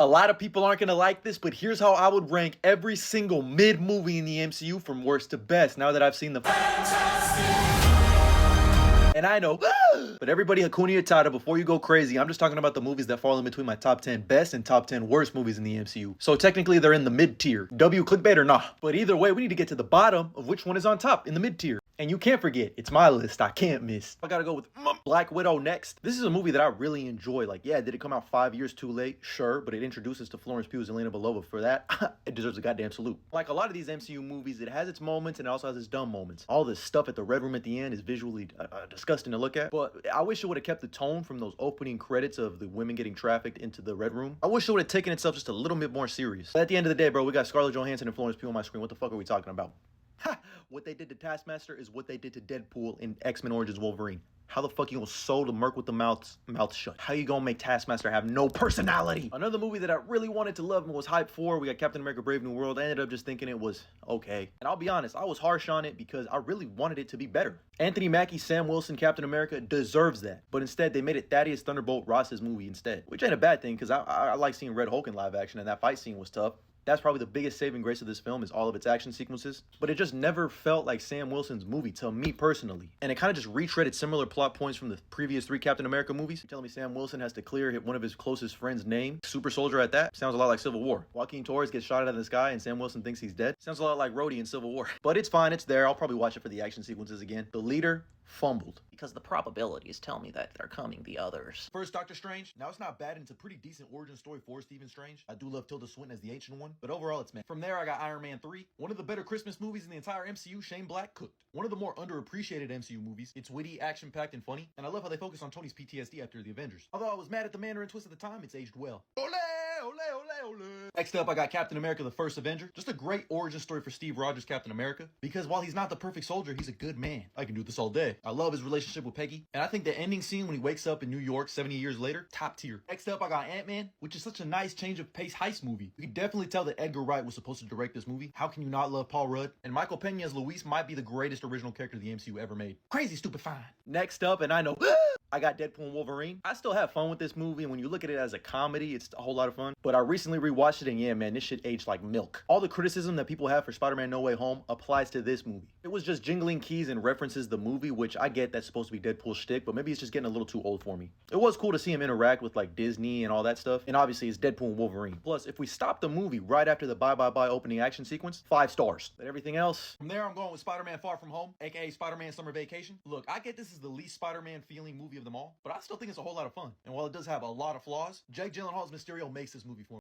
A lot of people aren't gonna like this, but here's how I would rank every single mid movie in the MCU from worst to best now that I've seen the and I know, but everybody Hakuna Matata, before you go crazy, I'm just talking about the movies that fall in between my top 10 best and top 10 worst movies in the MCU. So technically they're in the mid tier. W clickbait or not. But either way, we need to get to the bottom of which one is on top in the mid tier. And you can't forget, it's my list, I can't miss. I gotta go with Black Widow next. This is a movie that I really enjoy. Like, yeah, did it come out 5 years too late? Sure, but it introduces to Florence Pugh and Elena Belova. For that, it deserves a goddamn salute. Like a lot of these MCU movies, it has its moments and it also has its dumb moments. All this stuff at the Red Room at the end is visually disgusting to look at. But I wish it would have kept the tone from those opening credits of the women getting trafficked into the Red Room. I wish it would have taken itself just a little bit more serious. But at the end of the day, bro, we got Scarlett Johansson and Florence Pugh on my screen. What the fuck are we talking about? What they did to Taskmaster is what they did to Deadpool in X-Men Origins Wolverine. How the fuck you gonna sew the merc with the mouth shut? How you gonna make Taskmaster have no personality? Another movie that I really wanted to love and was hyped for, we got Captain America Brave New World. I ended up just thinking it was okay. And I'll be honest, I was harsh on it because I really wanted it to be better. Anthony Mackie, Sam Wilson, Captain America deserves that. But instead, they made it Thaddeus Thunderbolt Ross's movie instead. Which ain't a bad thing because I like seeing Red Hulk in live action and that fight scene was tough. That's probably the biggest saving grace of this film is all of its action sequences. But it just never felt like Sam Wilson's movie to me personally. And it kind of just retreaded similar plot points from the previous 3 Captain America movies. You're telling me Sam Wilson has to clear one of his closest friends' name? Super Soldier at that? Sounds a lot like Civil War. Joaquin Torres gets shot out of the sky and Sam Wilson thinks he's dead? Sounds a lot like Rhodey in Civil War. But it's fine, it's there. I'll probably watch it for the action sequences again. The leader fumbled. Because the probabilities tell me that they're coming the others. First Doctor Strange. Now it's not bad and it's a pretty decent origin story for Stephen Strange. I do love Tilda Swinton as the ancient one, but overall it's meh. From there I got Iron Man 3. One of the better Christmas movies in the entire MCU, Shane Black cooked. One of the more underappreciated MCU movies. It's witty, action-packed, and funny. And I love how they focus on Tony's PTSD after the Avengers. Although I was mad at the Mandarin twist at the time, it's aged well. Ole, ole, ole, ole. Next up, I got Captain America, the First Avenger. Just a great origin story for Steve Rogers, Captain America. Because while he's not the perfect soldier, he's a good man. I can do this all day. I love his relationship with Peggy. And I think the ending scene when he wakes up in New York 70 years later, top tier. Next up, I got Ant-Man, which is such a nice change of pace heist movie. You can definitely tell that Edgar Wright was supposed to direct this movie. How can you not love Paul Rudd? And Michael Pena as Luis might be the greatest original character the MCU ever made. Crazy, stupid, fine. Next up, and I know I got Deadpool and Wolverine. I still have fun with this movie, and when you look at it as a comedy, it's a whole lot of fun. But I recently rewatched it, and yeah, man, this shit aged like milk. All the criticism that people have for Spider-Man No Way Home applies to this movie. It was just jingling keys and references the movie, which I get that's supposed to be Deadpool's shtick, but maybe it's just getting a little too old for me. It was cool to see him interact with like Disney and all that stuff, and obviously it's Deadpool and Wolverine. Plus, if we stop the movie right after the bye bye bye opening action sequence, 5 stars. But everything else, from there I'm going with Spider-Man Far From Home, aka Spider-Man Summer Vacation. Look, I get this is the least Spider-Man feeling movie of them all, but I still think it's a whole lot of fun. And while it does have a lot of flaws, Jake Gyllenhaal's Mysterio makes this movie for me.